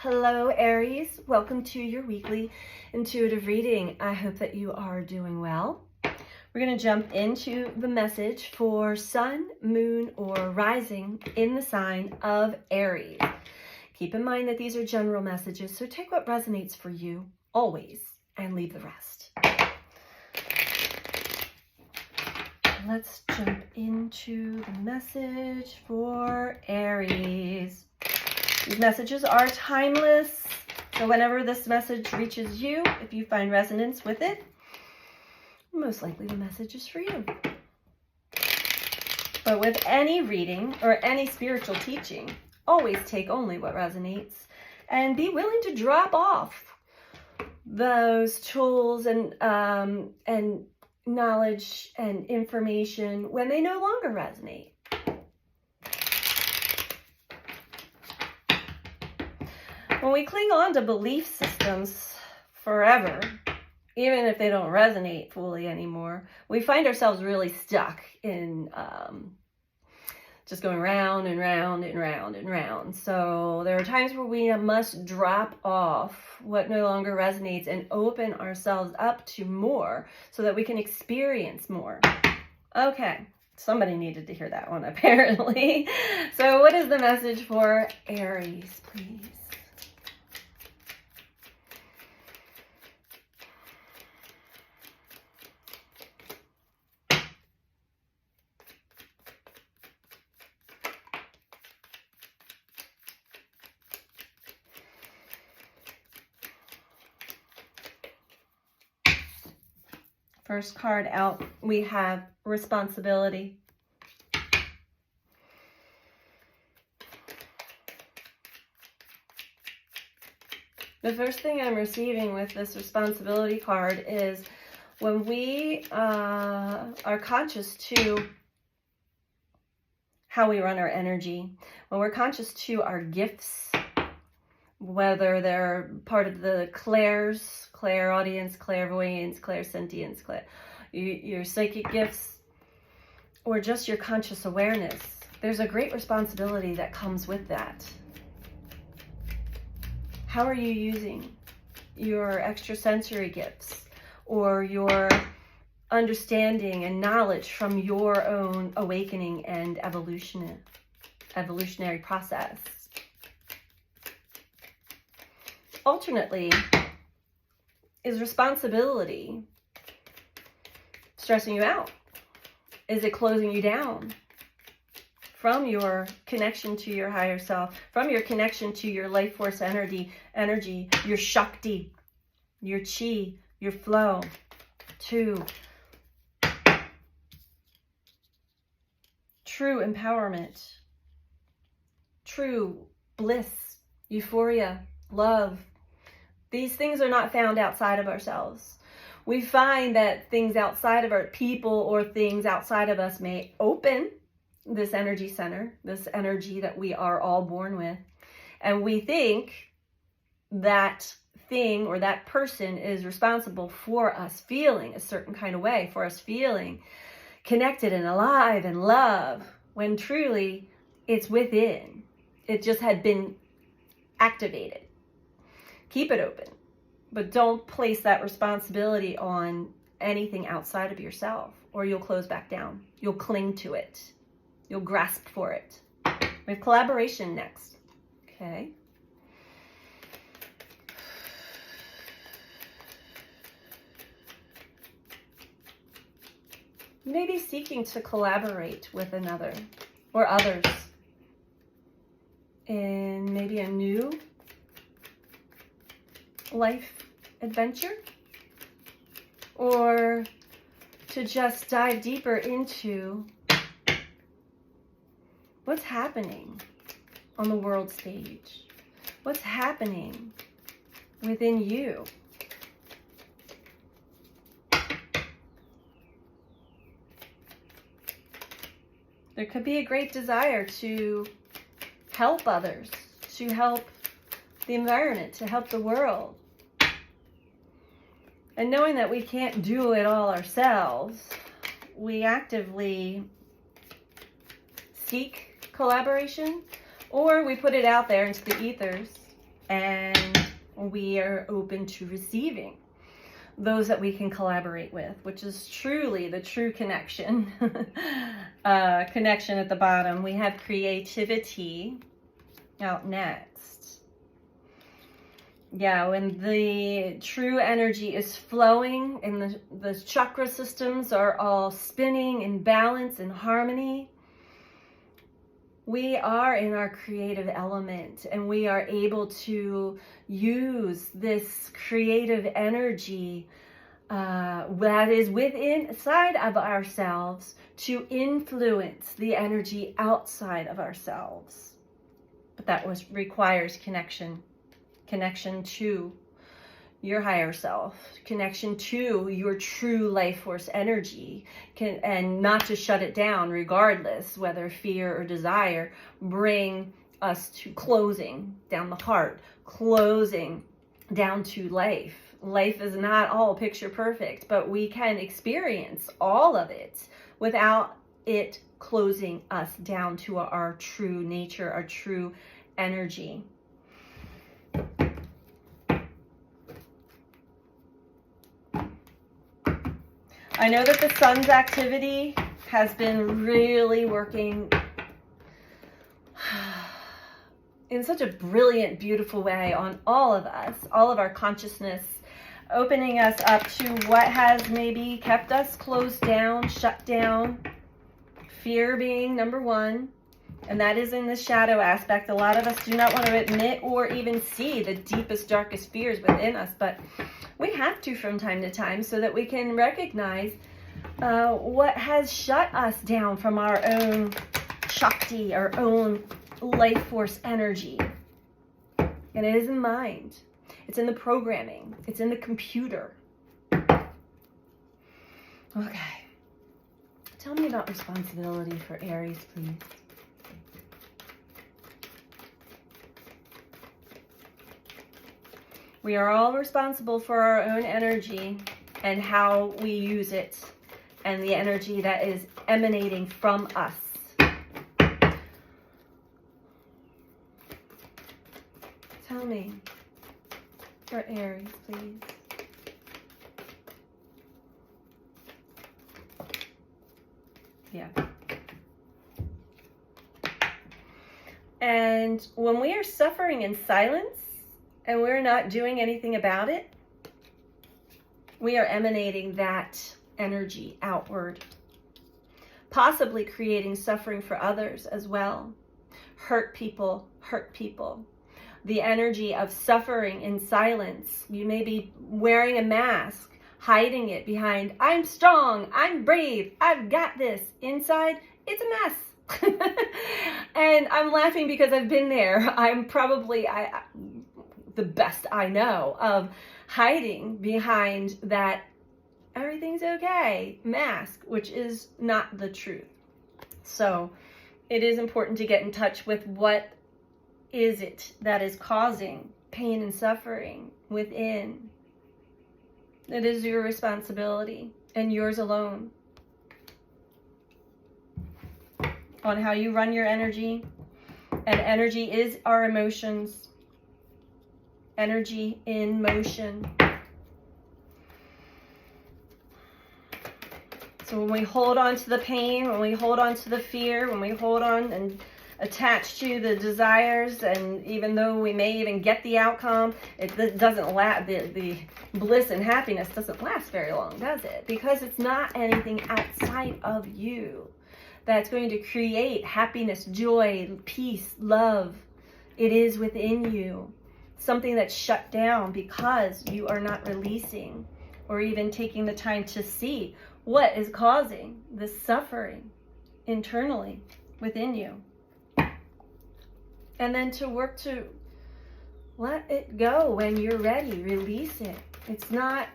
Hello, Aries. Welcome to your weekly intuitive reading. I hope that you are doing well. We're going to jump into the message for Sun, Moon, or Rising in the sign of Aries. Keep in mind that these are general messages, so take what resonates for you always and leave the rest. Let's jump into the message for Aries. These messages are timeless, so whenever this message reaches you, if you find resonance with it, most likely the message is for you. But with any reading or any spiritual teaching, always take only what resonates and be willing to drop off those tools and knowledge and information when they no longer resonate. When we cling on to belief systems forever, even if they don't resonate fully anymore, we find ourselves really stuck in just going round and round and round and round. So there are times where we must drop off what no longer resonates and open ourselves up to more so that we can experience more. Okay, somebody needed to hear that one apparently. So what is the message for Aries, please? First card out, we have responsibility. The first thing I'm receiving with this responsibility card is when we are conscious to how we run our energy, when we're conscious to our gifts, whether they're part of the clairaudience, clairvoyance, clairsentience, your psychic gifts, or just your conscious awareness, there's a great responsibility that comes with that. How are you using your extrasensory gifts or your understanding and knowledge from your own awakening and evolutionary process? Alternately, is responsibility stressing you out? Is it closing you down from your connection to your higher self, from your connection to your life force energy, your Shakti, your Chi, your flow, to true empowerment, true bliss, euphoria, love? These things are not found outside of ourselves. We find that things outside of our people or things outside of us may open this energy center, this energy that we are all born with. And we think that thing or that person is responsible for us feeling a certain kind of way, for us feeling connected and alive and love, when truly it's within. It just had been activated. Keep it open, but don't place that responsibility on anything outside of yourself, or you'll close back down. You'll cling to it. You'll grasp for it. We have collaboration next. Okay. Maybe seeking to collaborate with another or others in maybe a new life adventure, or to just dive deeper into what's happening on the world stage, what's happening within you. There could be a great desire to help others, to help the environment, to help the world. And knowing that we can't do it all ourselves, we actively seek collaboration, or we put it out there into the ethers and we are open to receiving those that we can collaborate with, which is truly the true connection. Connection at the bottom. We have creativity out next. Yeah, when the true energy is flowing and the chakra systems are all spinning in balance and harmony, we are in our creative element, and we are able to use this creative energy that is inside of ourselves to influence the energy outside of ourselves. But that requires connection to your higher self, connection to your true life force energy, and not to shut it down regardless whether fear or desire bring us to closing down the heart, closing down to life. Life is not all picture perfect, but we can experience all of it without it closing us down to our true nature, our true energy. I know that the sun's activity has been really working in such a brilliant, beautiful way on all of us, all of our consciousness, opening us up to what has maybe kept us closed down, shut down. Fear being number one, and that is in the shadow aspect. A lot of us do not want to admit or even see the deepest, darkest fears within us, but we have to from time to time so that we can recognize what has shut us down from our own Shakti, our own life force energy. And it is in the mind. It's in the programming. It's in the computer. Okay. Tell me about responsibility for Aries, please. We are all responsible for our own energy and how we use it, and the energy that is emanating from us. Tell me, for Aries, please. Yeah. And when we are suffering in silence, and we're not doing anything about it, we are emanating that energy outward, possibly creating suffering for others as well. Hurt people hurt people. The energy of suffering in silence. You may be wearing a mask, hiding it behind, I'm strong, I'm brave, I've got this. Inside, it's a mess. And I'm laughing because I've been there. I'm probably the best I know of hiding behind that everything's okay mask, which is not the truth. So it is important to get in touch with what is it that is causing pain and suffering within. It is your responsibility and yours alone on how you run your energy. And energy is our emotions. Energy in motion. So when we hold on to the pain, when we hold on to the fear, when we hold on and attach to the desires, and even though we may even get the outcome, it doesn't last. The bliss and happiness doesn't last very long, does it? Because it's not anything outside of you that's going to create happiness, joy, peace, love. It is within you. Something that's shut down because you are not releasing or even taking the time to see what is causing this suffering internally within you. And then to work to let it go when you're ready. Release it. It's not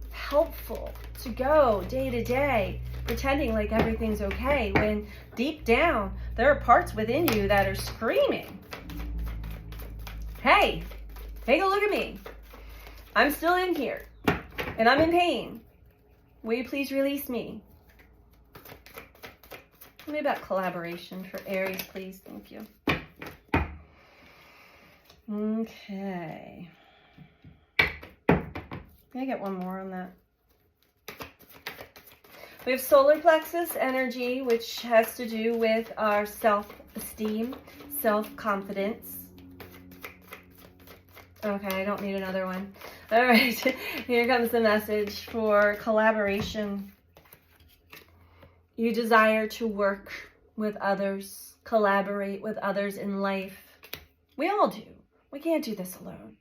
helpful to go day to day pretending like everything's okay when deep down there are parts within you that are screaming, hey, take a look at me. I'm still in here and I'm in pain. Will you please release me? Tell me about collaboration for Aries, please. Thank you. Okay. Can I get one more on that? We have solar plexus energy, which has to do with our self-esteem, self-confidence. Okay, I don't need another one. All right, here comes the message for collaboration. You desire to work with others, collaborate with others in life. We all do. We can't do this alone.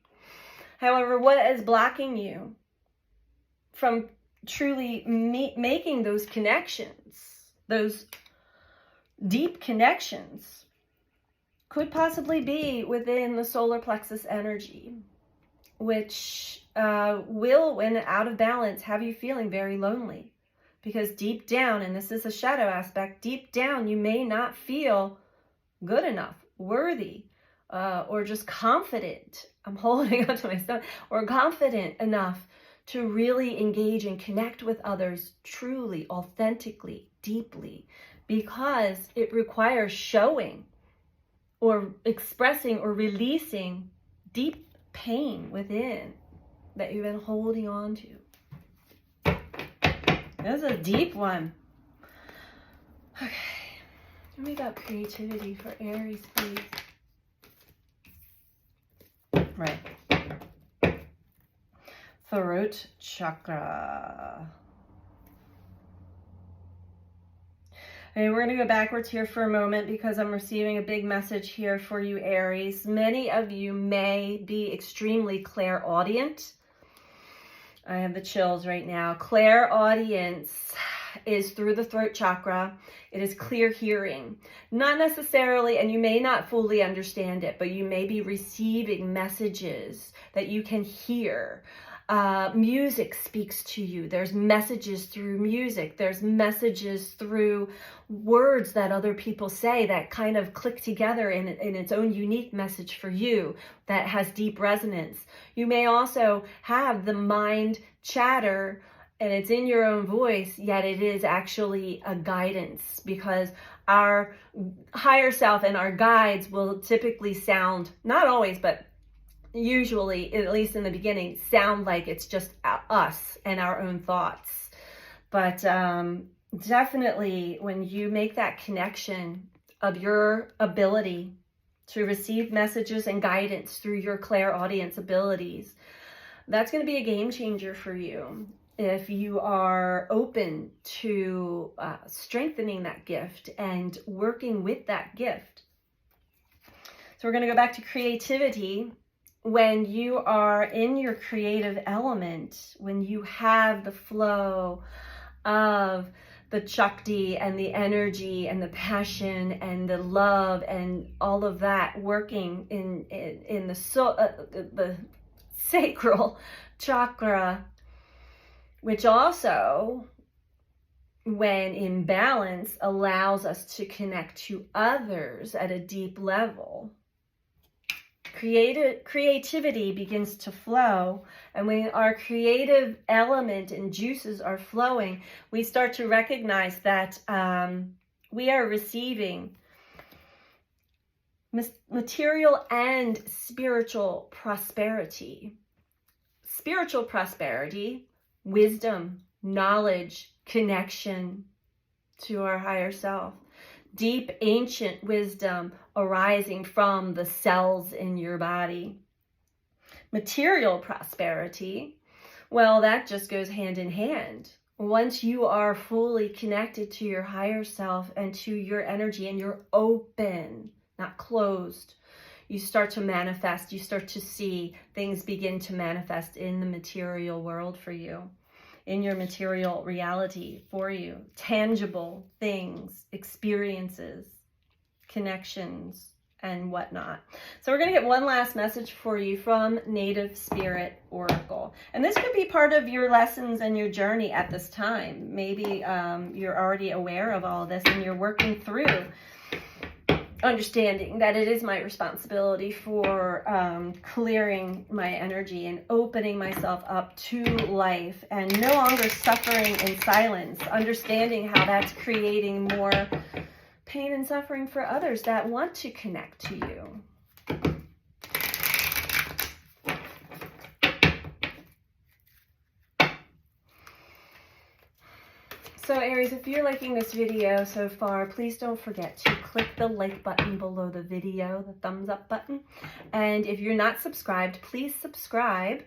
However, what is blocking you from truly making those connections, those deep connections, could possibly be within the solar plexus energy, which will, when out of balance, have you feeling very lonely. Because deep down, and this is a shadow aspect, deep down you may not feel good enough, worthy, or just confident. I'm holding on to my stomach. Or confident enough to really engage and connect with others truly, authentically, deeply, because it requires showing or expressing or releasing deep pain within that you've been holding on to. That's a deep one. Okay. Tell me about creativity for Aries, please. Right. Throat chakra. Okay, we're going to go backwards here for a moment because I'm receiving a big message here for you, Aries. Many of you may be extremely clairaudient. I have the chills right now. Clairaudience is through the throat chakra. It is clear hearing. Not necessarily, and you may not fully understand it, but you may be receiving messages that you can hear. Music speaks to you. There's messages through music. There's messages through words that other people say that kind of click together in its own unique message for you that has deep resonance. You may also have the mind chatter and it's in your own voice, yet it is actually a guidance, because our higher self and our guides will typically sound, not always, but usually, at least in the beginning, sound like it's just us and our own thoughts. But definitely when you make that connection of your ability to receive messages and guidance through your clairaudience abilities, that's going to be a game changer for you if you are open to strengthening that gift and working with that gift. So we're going to go back to creativity. When you are in your creative element, when you have the flow of the Shakti and the energy and the passion and the love and all of that working in the sacral chakra, which also, when in balance, allows us to connect to others at a deep level. Creativity begins to flow, and when our creative element and juices are flowing, we start to recognize that we are receiving material and spiritual prosperity. Spiritual prosperity, wisdom, knowledge, connection to our higher self. Deep ancient wisdom arising from the cells in your body. Material prosperity, well, that just goes hand in hand. Once you are fully connected to your higher self and to your energy and you're open, not closed, you start to manifest, you start to see things begin to manifest in the material world for you, in your material reality for you. Tangible things, experiences, connections, and whatnot. So we're going to get one last message for you from Native Spirit Oracle. And this could be part of your lessons and your journey at this time. Maybe you're already aware of all of this and you're working through understanding that it is my responsibility for clearing my energy and opening myself up to life and no longer suffering in silence, understanding how that's creating more pain and suffering for others that want to connect to you. So Aries, if you're liking this video so far, please don't forget to click the like button below the video, the thumbs up button. And if you're not subscribed, please subscribe.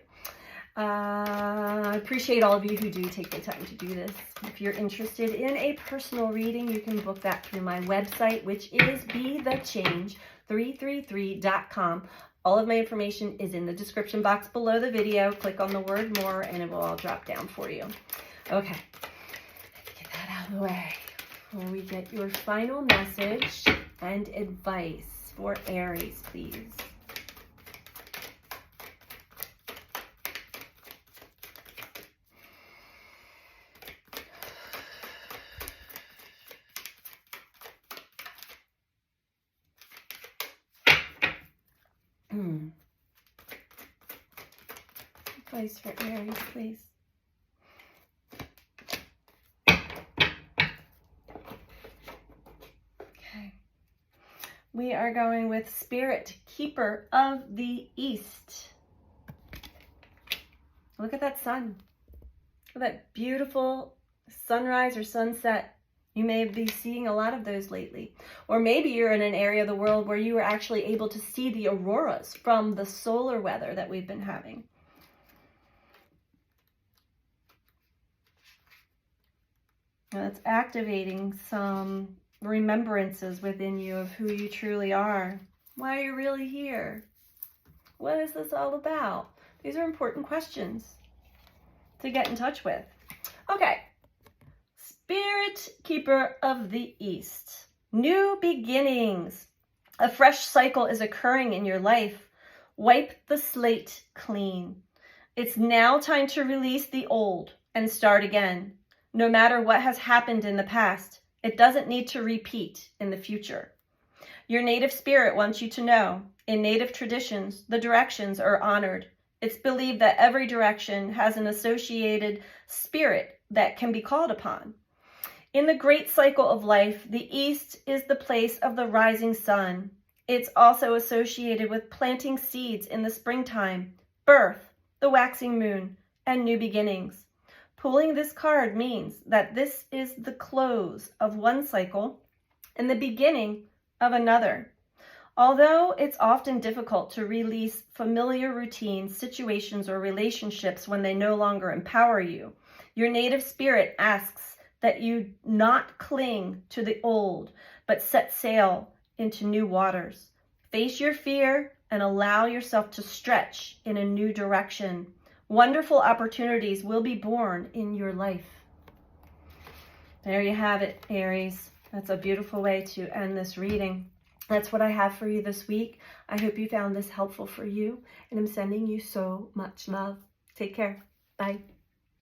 I appreciate all of you who do take the time to do this. If you're interested in a personal reading, you can book that through my website, which is BeTheChange333.com. All of my information is in the description box below the video. Click on the word more and it will all drop down for you. Okay, let's get that out of the way before we get your final message and advice for Aries, please. Advice for Aries, please. Okay. We are going with Spirit, Keeper of the East. Look at that sun. Look at that beautiful sunrise or sunset. You may be seeing a lot of those lately. Or maybe you're in an area of the world where you are actually able to see the auroras from the solar weather that we've been having. Now it's activating some remembrances within you of who you truly are. Why are you really here? What is this all about? These are important questions to get in touch with. Okay. Spirit, Keeper of the East. New beginnings. A fresh cycle is occurring in your life. Wipe the slate clean. It's now time to release the old and start again. No matter what has happened in the past, it doesn't need to repeat in the future. Your native spirit wants you to know, in native traditions, the directions are honored. It's believed that every direction has an associated spirit that can be called upon. In the great cycle of life, the East is the place of the rising sun. It's also associated with planting seeds in the springtime, birth, the waxing moon, and new beginnings. Pulling this card means that this is the close of one cycle and the beginning of another. Although it's often difficult to release familiar routines, situations, or relationships when they no longer empower you, your native spirit asks that you not cling to the old, but set sail into new waters. Face your fear and allow yourself to stretch in a new direction. Wonderful opportunities will be born in your life. There you have it, Aries. That's a beautiful way to end this reading. That's what I have for you this week. I hope you found this helpful for you, and I'm sending you so much love. Take care. Bye.